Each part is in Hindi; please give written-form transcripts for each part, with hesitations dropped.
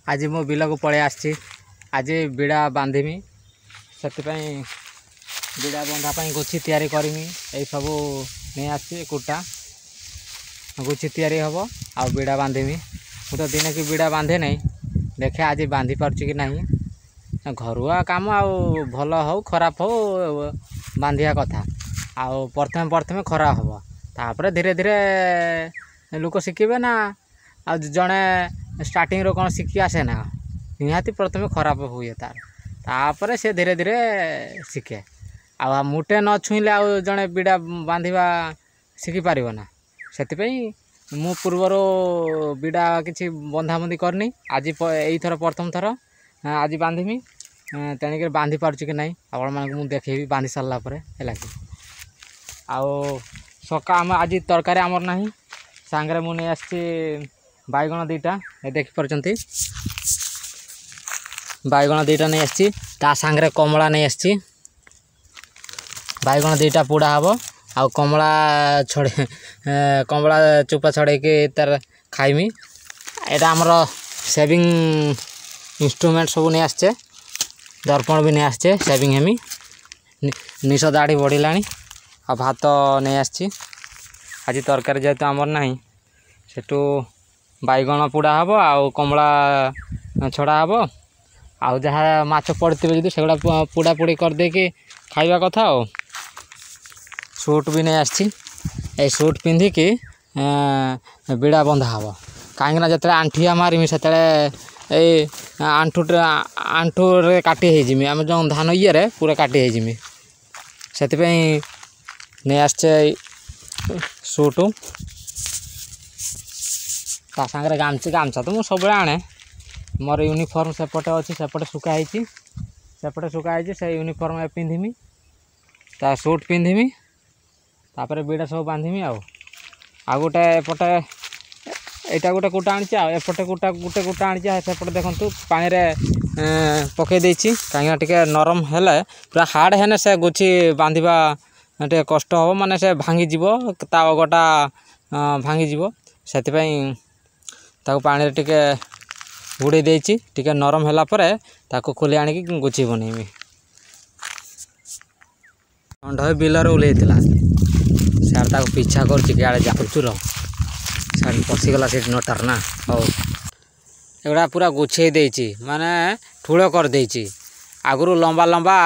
आज मो बिल को पलि आसी आज बिड़ा बांधीमी से बिड़ा बंधापी गुच्छी तैयारी करमी यही सब नहीं आसी कुटा गुच्छी तैयारी हम आ बिड़ा बांधीमी मु तो दिन की बिड़ा बांधे नहीं देखे आज बांधी पार्ची कि नहीं घरुआ काम आ भल हो खराब हो बांधिया कथा आउ प्रथमे प्रथमे खराब हम तापर धीरे धीरे लोक शिखे ना आ जड़े स्टार्टिंग रो कौन शिखी आसे ना निहाती प्रथमे खराब हुए तापर से धीरे धीरे शिखे आ मुटे न छुईले आ जड़े बिड़ा बांधिबा शिखी पार ना से मु पूर्वर बिड़ा किसी बंधाबंधी करनी आज यही थर प्रथम थर आज बांधीमी तेणिक बांधी पार्ची कि नहीं आपण मानक मुझे देखेबी बांधी सारा पर है कि आउ सका आम आज तरकारी आमर ना सांगे मुझे नहीं आसी बैगण दीटा देखी पार्टी बैगण दीटा नहीं आसी सांगे कमला नहीं आसी बैगण दीटा पोड़ा हम आ कमला छड़े कमला चोपा छड़े तार खाइमी यहाँ आमर सेविंग इंस्ट्रूमेंट सब नहीं आसचे दर्पण भी नहीं आसचे सेविंग हेमी निश दाढ़ी बढ़ला आ भात नहीं आसी आज तरकारी जेहेतु आमर ना सेठू बैगण पोड़ा हम आउ कमला छड़ा हम आउ जहाँ माछ पड़े जी से पोड़ा पोड़ी करदे खाइबा कथा आ सूट भी नहीं आसी सूट पिंधिकी बिड़ा बंधा हम कहीं जो आंठिया मारमी से आंठू रे काटी होजिमी आम जो धान ये पूरा काटी होजिमी से नहीं आसचे सूट ता सांगे गामछा तो मुझे सब आने मोर यूनिफॉर्म सेपटे अच्छी सेपटे सुखाई सेपटे सुखाई से यूनिफॉर्म पिंधिमी ता सूट पिंधिमी तापर बिड़ा सब बांधीमी आ गोटे एपटे यहाँ गोटे कुटा आनी एपटे कुटा गोटे कुटा आनी सेपटे देखु पानी रे पकई देछि कहीं टे नरम हेले पूरा हार्ड हेने से गुच्छी बांधिबा टे कष्ट हम माने से भांगी जीवो ता अगटा भांगी जीवो सेतिपई ताको पानी रे टिके बुड़े देछि टिके नरम होला परे ताको खोली आनी गुच्छी बनेमी अंड बिलर ओल्हेइतिला सार ताको पीछा कर जाचुर सार पशिगला से नटार ना हो एगुड़ा पूरा गुछे देछि माने ठूल कर देछि आगुरु लंबा लंबा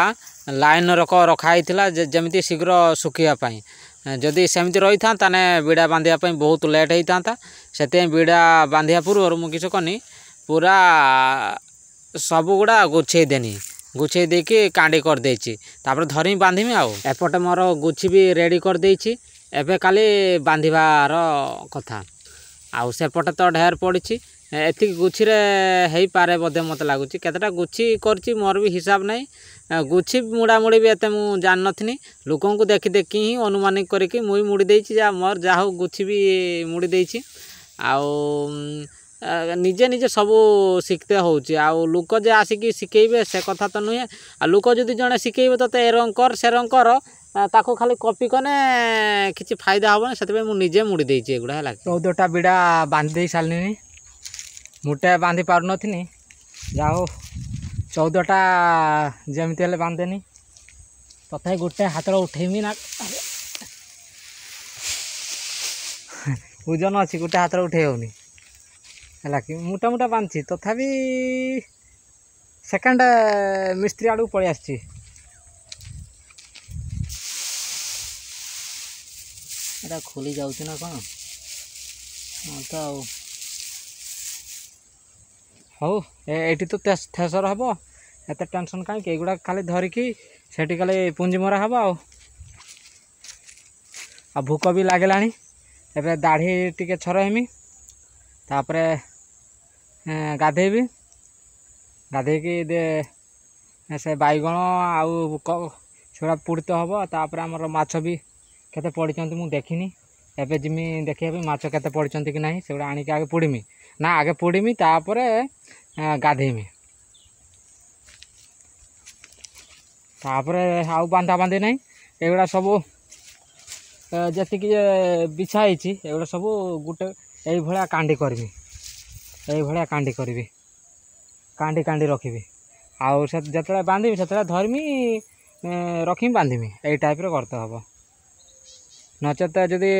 लाइन रखाई जमी शीघ्र सुखापी जदि सेमती रही था ताने बिड़ा बांधिया बहुत लेट होता से बिड़ा बांधिया पूर्व मुझे कनी पूरा सबुगुड़ा गुछे देनी गुछे देकी कांडी कर देछि तापर धरी बांधीमी आउ एपटे मोर गुच्छी भी रेडी कर देछि एबे खाली बांधिबार कथा आउ सेपटे तो ढेर पड़ी एति गुच्छी रे हेई पारे बोधे मत लगुच केतटा गुच्छी करछि मोर भी हिसाब नहीं गुच्छी मुड़ा मुड़ी भी एते मु जान नथिनी लोकों को देखी देखी ही अनुमानिक करके मुई मुड़ी देछि जा मोर जा हो गुच्छी भी मुड़ी देछि आउ निजे निजे सबू शिखते होउछि आउ लोक जे आसिकी शिखेबे से कथा तो नुहे आ लोक जदि जणे शिखेबे तो ए रंग कर से रंग कर ताको खाली कॉपी कने किछि फायदा होबो सेतबे मु निजे मुड़ी देछि एगुडा हला 14टा बिड़ा बांधी दे सालनी मुटे बांधी पार नथिनी जाओ 14टा जेमती हेले बांधेनी तथा गोटे हाथ उठेमी ना ओजन अच्छी गोटे हाथ उठे होनी है कि मोटा मोटा बांधी तथापि सेकेंड मिस्त्री आड़ पलि आसी एटा खोली जाउछि ना कौन हाँ तो हौ ये तो थेसर हम एत टेंशन कहीं एगुड़ा खाली धरिकी सेठी खाली पुंजी मरा हम आ भूक भी लगलानी एबे दाढ़ी टिके छरहेमी तापरे गाधेबी गाधेकी दे से बैगण आउ छुड़ा पुड़ी तो हम तापर आमर माछ भी केते पड़ी मु देखनी एबे जिमी देखिए माछ केते पड़ी कि नहीं से आनिक आगे पुड़ीमी ना आगे पुड़ीमी तापरे गाधेमी तापरे आउ बांधा बांधी नहीं एगुड़ा सब जी बिछाई एगुड़ा सब गोटे यही कांडी करमी यही कांडी करी कांडी कांडी रखी आउ से जो बांधि से धरमी रखी बांधि यही टाइप करते हम नचेत जदि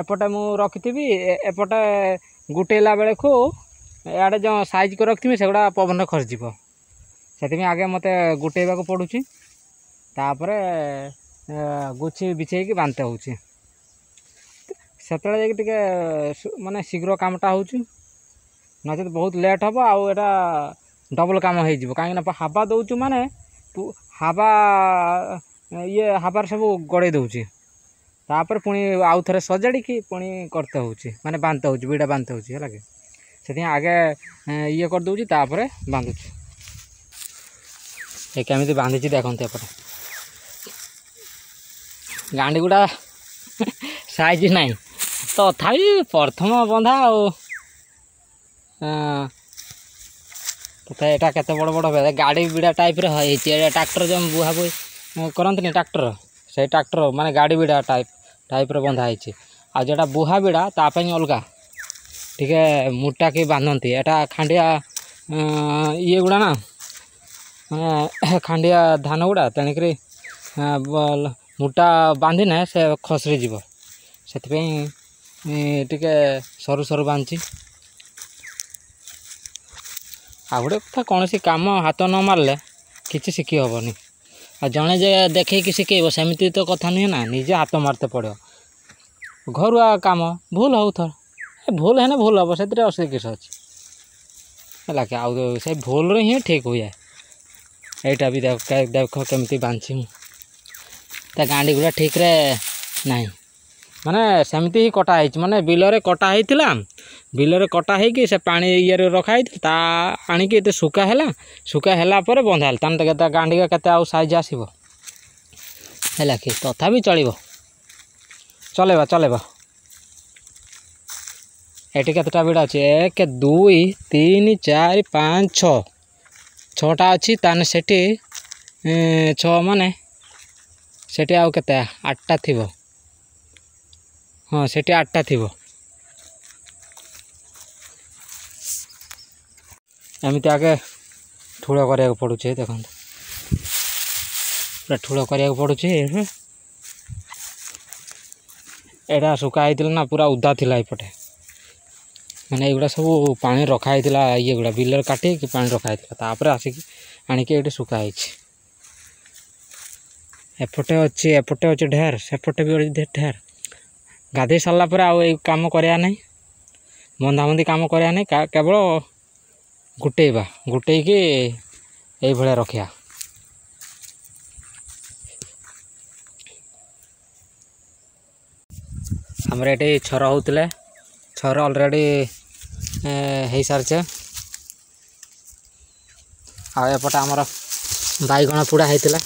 एपटे मु रखी एपटे गुटेला बेले को इे जो साइज कर रखी से गुड़ा पवन खसज से आगे मत गुटेवा पड़ू तापर गुछी बिछे बांधते हो माने शीघ्र कामटा हो नचेत बहुत लेट हम आउ एटा डबल काम हो कहीं हावा दौचु माने हावा ये हाबार सब गड़े दौची तापर पुणी आउ थे सजाड़ी पुणी करते हो माने बांधते हो बीड़ा बांधते हो से आगे ये कर दूची तापर बांधुची ये केमी बांधी देखते एपटे गांडी गुड़ा साइज नहीं तथापि प्रथम बंधा तथा यहाँ केते बड़ बड़ गाड़ी बिड़ा टाइप ट्रैक्टर जो बुहा बुही करते ट्रैक्टर से ट्रैक्टर माने गाड़ी बिड़ा टाइप बंधा है आ जोटा बुहा बिड़ा तापाई अलगा टिके मोटा के बांधती एटा खांडिया ये गुड़ा ना खांडिया धान गुड़ा तेणुक मोटा बांधिने से खसरी जीव से टिके सरू सरू बांधि आ गोटे कथा कौन सी काम हाथ न मारे किसी शिखी हेनी आ जड़े जे देखे शिखेब सेमती तो कथा नुहे ना निजे हाथ मारते पड़ो घरुआ काम भूल हो थर भूल है भूल हम से असली किस अच्छे है आउ से भूल ही ठीक हुए यहाँ भी देख केमती बांधी गांडी गुड़ा ठीक रे नहीं माने सेमती ही कटा है माने बिलरे कटा होता बिलरे कटा हो से पानी ये रखाई ता आणिकी ये सुखा है बंधाल तान गांडी के आउ साइज आसो है कि तथापि चलेबा चलेबा एटी केतटा बिड़ा अच्छे 1 2 3 4 5 6 6टा अच्छी ताने सेठी 6 माने सेठी आउ केते 8टा थिबो हाँ सेठी 8टा थिबो एमती आगे ठूल करा पड़ू देख पूरा ठूल करा पड़ू एटा सुखाई ना पूरा उदा थिला एपटे मैंने युवा सब पानी रखाई ये गुड़ा बिलर काटी कि पानी रखाई तापर आसिक आणिक ये सुखाई एपटे अच्छे ढेर सेपटे भी अच्छे ढेर गाधे सारा पर आउ काम कराया नहीं बंधाबंधी काम कराया नहीं केवल गुटेबा गुटेक ये भाया रखा आमर ये छर होते छर अलरेडी हो सारी आपटे आमर बैगण पोड़ा होता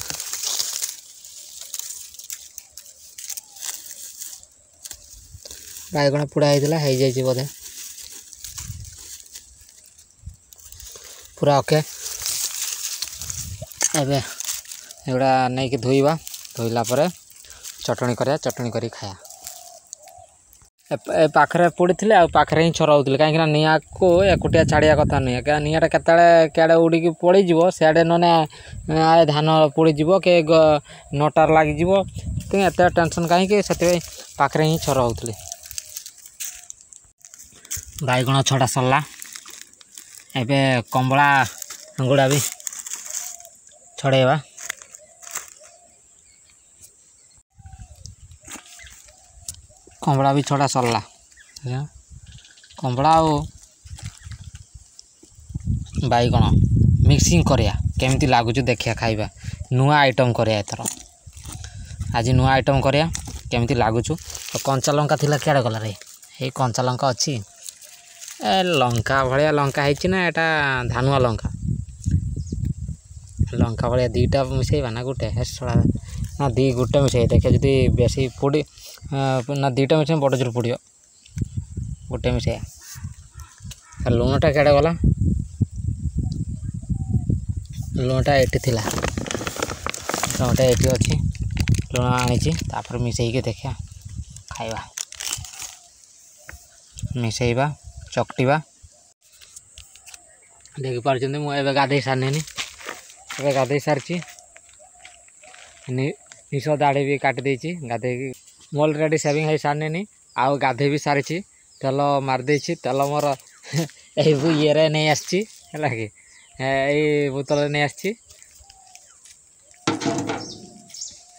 बैगण पोड़ा होता है जाइए बोधे पूरा ओके एबे एगुड़ा नहीं कि धोइबा धोइला पर चटनी करिया चटनी करी खाया ए पाखरे पड़ी थे आ पाखरे ही छराउले कहीं निआ को एकुटिया छाड़िया कथा नुहे क्या निआटा केड़े उड़ी पड़ीज सियाड़े नने आए धान पड़ीज के नटार लगिज एत टेंशन कहीं से पाखरे ही छराउले बैगण छड़ा सरला एबे कंबला गुड़ा भी छड़ेबा कंबला भी छड़ा सरला कंबला बैगण मिक्सिंग करिया केमती लगुच देखिया खाइबा नुआ आइटम करिया एथर आज नुआ आइटम करिया केमती लगुच कंचा लंका थिला केड़े गला रे ए कंचा लंका अच्छी ए लंका भाया लंका है ना यहाँ धानुआ लंका लंका भाया दीटा मिसेबा ना गोटे छड़ा ना दी गोटे मिसे देखिए जी बेसी पोड़ी ना दीटा मिसे बड़ जोर पड़ो गोटे मिसे लुणटा केड़े गला लुणटा ये लुणटा ये अच्छी लुण आनी मिसेक देखिया खाइबा मिसेबा चकटिबा देखिपार मुझे गाधे सारे गाधे सारी निश दाढ़ी भी काटी देती गाधे मु अलरेडी सेविंग हो सारे आउ गाधे भी सारी तेल मारिदे तेल मोर ये नहीं आसी बोतल नहीं आसी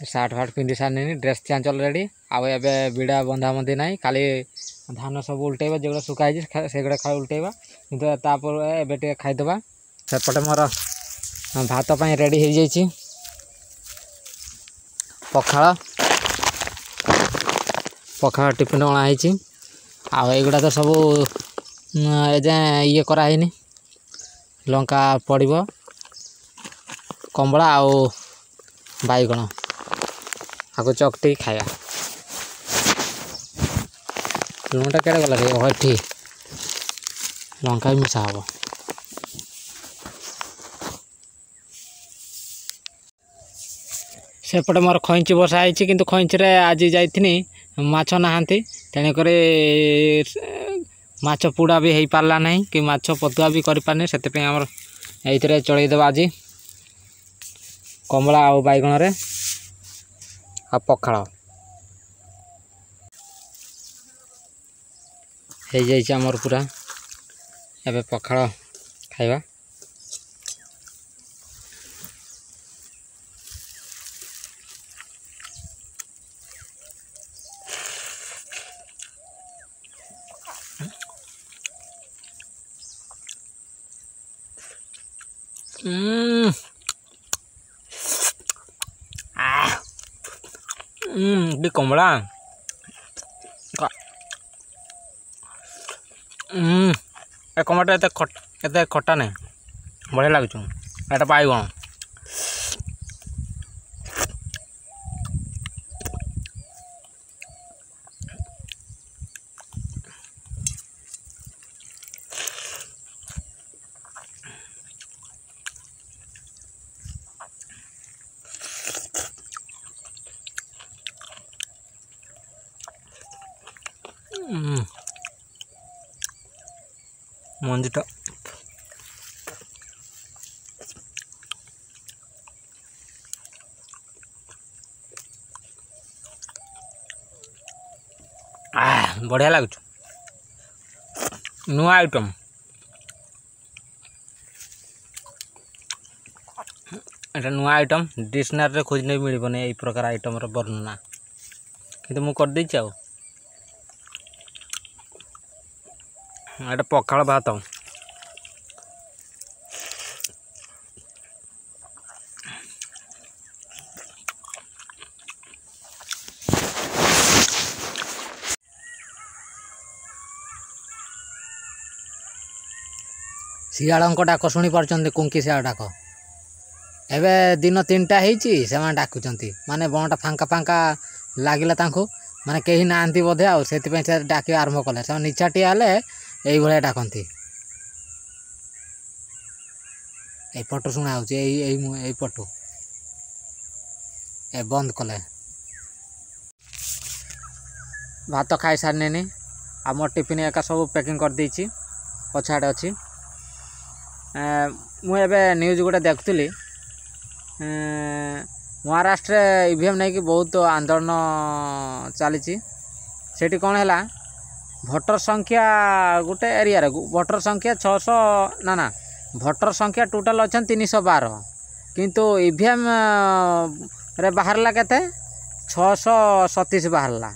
सार्ट फार्ट पिंधि सारे ड्रेस चेंज अलरेडी आउ ए बिड़ा बंधा बंधी ना खाली धान सब उल्टेबा जो सुखाई से खा उल्टेबा किंतु एबे खाईदे सेपटे मोर भात पाई रेडी हो जाइए पखाड़ पखाड़ टिफिन अणाई आईगुड़ा तो सब एजाए ये कराइनि लंका पड़ो कमला आउ बैगण आगे चकटी खाया लुणटा केड़े गला रे लंका भी मिसा हम सेपटे मोर खईची बसा है कि खईची आज जाइनी माछ नहांती तेणुक माछ पुड़ा भी हो पार्ला ना कि माछ पतुआ भी कर पारनी से ये चलईदेवा आज कमला आउ बैगण रे आ पखाड़ हो जामर पूरा एबे पखाड़ खाइबा कमला ए कमलाटा एत खटा नहीं बढ़िया लगुच एटा बैगण मंजीटा बढ़िया लगुच नुआ आइटम एटा नुआ आइटम डिक्शनरी खोजने भी मिलबनी यही प्रकार आइटम वर्णना किंतु मु कर देछि आउ एटा पखाड़ भात शियाल डाक शुणी पार्टी कुंकी शियाल डाक एबे दिन 3टा से डाकुंट माने बनटा फांका फांका लगिला माने कहीं ना बोधे से डाक आरंभ कले से निचाटिया हेले यही भाया डाकती पटु शुणा पटु ए बंद कले भात खाई सारे आ मोर टिफिन एका सब पैकिंग कर देछि पछाड़े अच्छी मुझे न्यूज गोटे देखुली महाराष्ट्र ईवीएम नहीं कि बहुत आंदोलन चली सेठी कौन है भोटर संख्या गोटे एरिया भोटर संख्या 600 ना भोटर संख्या टोटाल अच्छा 312 किंतु ईवीएम रे बाहरला केते 637 बाहरला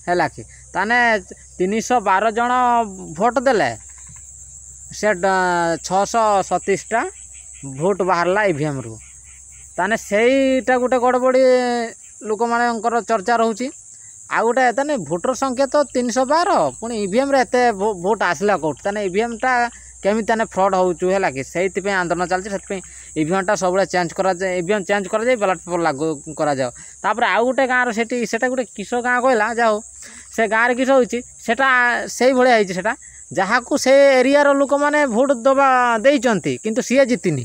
है कि ताने 312 जन भोट देले से 637टा भोट बाहरला ईवीएम रु ताने सेटा गोटे गड़बड़ी लोक मानकर चर्चा रोचे आ गोटे ताने भोटर संख्या तो 312 पुणी ईवीएम रे एते भोट आसला कोट ताने ईवीएम टा केमी ताने फ्रॉड होचु है कि से आंदोलन चलती से ईवीएम टा सब चेंज करा जाए ईवीएम चेंज करा जाए बैलेट पेपर लागू करा जाओ तापर आउ गोटे गाँव सेटा गोटे किस गाँ कहला जाओ से गाँव किस होची सेटा से भाया होती सेटा जहाँ को से एरिया रो लोक माने भोट दबा देइचंती किंतु सी जीतिनी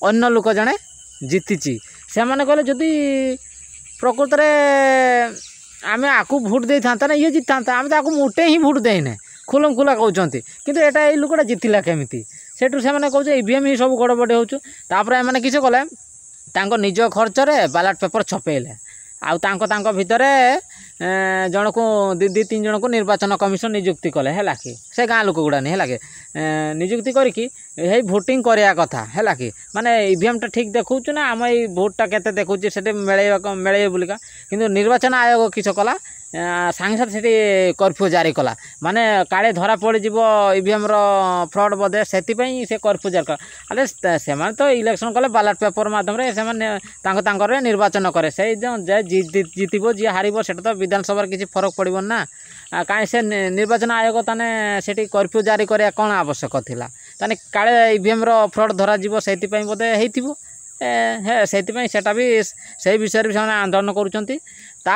अन्य लोक जड़े जीति से मैंने कहले जदि प्रकृत में आम आपको भोट दे था ना ये जीता आम तो आपको मोटे ही भोट देने खुलम खुला कहते किंतु एटा ये लोकटा जीतला केमिति सेठू से कहूँ ईवीएम ही सब गड़बड़ी होने किस कले निज खर्चरे बैलेट पेपर छपेले आउ भितर जन को दी तीन जन को निर्वाचन कमिशन नियुक्ति कले है कि से गाँ लोक गुड़ा नहीं है कि नियुक्ति करके भोटिंग कराया कथा है कि माने ईवीएम टा ठीक देखु ना आम ये भोटा केते देखु से मेले बोलिका किंतु निर्वाचन आयोग किस कला सांगे साथ से कर्फ्यू जारी कला माने काले धरा पड़ ईवीएम फ्रड बोधे से कर्फ्यू जारी कला अरे से तो इलेक्शन कले बैलेट पेपर मध्यम से निर्वाचन करे से जीतब जी हार से तो विधानसभा किसी फरक पड़ो ना कहीं से निर्वाचन आयोग ताने से कर्फ्यू जारी करा कौन आवश्यक थिला ताने काले ईवीएम फ्रड धरा से बोधे हो से भी से विषय भी आंदोलन करुँच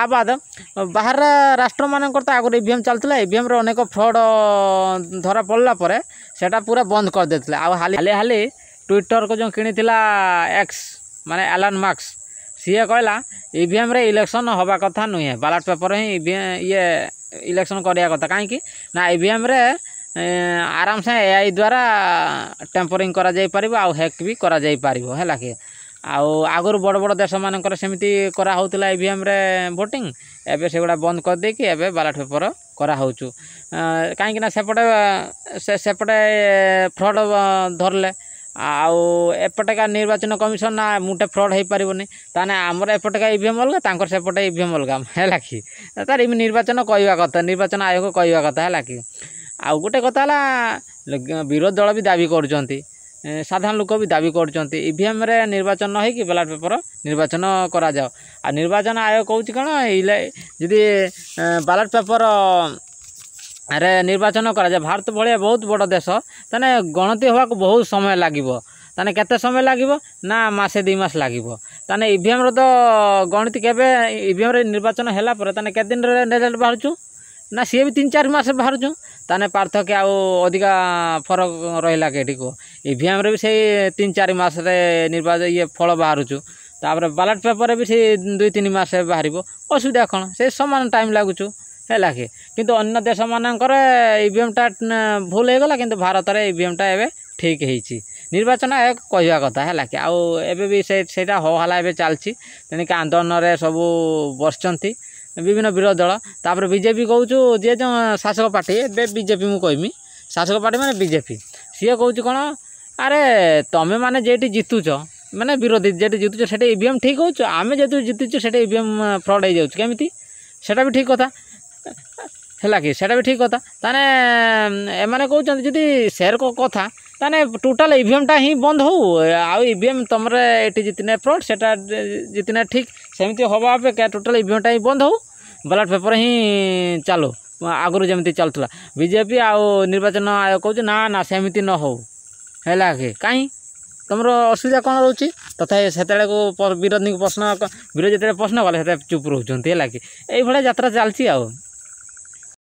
बाद बाहर राष्ट्र मानक तो आगुरी ईवीएम चलता ईवीएम अनेक फ्रड धरा पड़ा पर सेटा पूरा बंद कर देते हाली हाली ट्विटर को जो किनी एक्स माने एलन मास्क सी कहला ईवीएम रे इलेक्शन हवा कथा नुहे बैलेट पेपर ही ये इलेक्शन कराया कथा कहीं ना ईवीएम रे आराम से एआई द्वारा टेम्परिंग करा जाई परिबो आ हैक भी करा जाई परिबो हैला कि आगुरी बड़ बड़ देश मानकर सेमती करा होउतिला ईवीएम रे वोटिंग एबे सेगुड़ा बंद कर दे कि एबे बैलेट पेपर करा होउचु कहीं ना सेपटे फ्रड धरले एपटेका निर्वाचन कमिशन ना मुटे फ्रड हो पारनी ताने आमर एपटेका ईवीएम अलग तांकर सेपटे ईवीएम अलग है कि तार निर्वाचन कहवा कथा निर्वाचन आयोग कहवा कथा है कि आउ गोटे कथा विरोधी दल भी दाबी कर साधारण लोक भी दाबी कर ईवीएम रे निर्वाचन न हो बैलेट पेपर निर्वाचन करा जाओ आ निर्वाचन आयोग कहूँ कौन जदि बैलेट पेपर अरे निर्वाचन करा जाए भारत भाया बहुत बड़ देश ताने गणति होगा बहुत समय लगे ताने केते समय लगे ना मासे 2 मास लगे ताने ईवीएम तो गणति केबे ईवीएम रे निर्वाचन हैला पर ताने केते दिन रे रिजल्ट बाहरचु ना सी भी 3-4 मास बाहरचु ताने पार्थक्य अधिका फरक रहा के को ईवीएम रे भी से 3-4 मास रे निर्वाचन ये फल बाहरचु तापर बैलेट पेपर भी से 2-3 मास बाहर असुविधा कौन से समान टाइम लगुचु है कि किंतु अन्य देश मानकर ईवीएम टा भूल हो गला किंतु भारत में ईवीएम टा एवं ठीक है निर्वाचन आयोग कहवा कथा है कि आबे भी सेटा हो हला एवं चलती तेणिक आंदोलन में सब बसचंती विभिन्न विरोधी दल तापर बीजेपी कहूँ जी जो शासक पार्टी ए बीजेपी मु कहमी शासक पार्टी माने बीजेपी सी कहूँ कौन अरे तमें माने जेटी जितुच माने विरोधी जेटी जितुच से ईवीएम ठीक हो आम जो जितुच से ईवीएम फ्रड हो जामी सेटा भी ठीक कथा है कि सेटा भी ठीक कथा ताने एमाने कहउछन जदि शेयर को कथा ताने टोटाल ईवीएम टा ही बंद हो ईवीएम तुमरे एटी जितने फ्रड सेटा जितने ठीक सेमती हवा अपेक्षा टोटाल ईवीएम टा ही बंद हो बैलेट पेपर ही चलो आगुरी जमी चलूला बीजेपी निर्वाचन आयोग कहूँ ना ना सेमती न हो है कि कहीं तुम असुविधा कौन रोचे तथा से विरोधी प्रश्न विरोधी जो प्रश्न कले चुप रोच है कि ये यात्रा चलती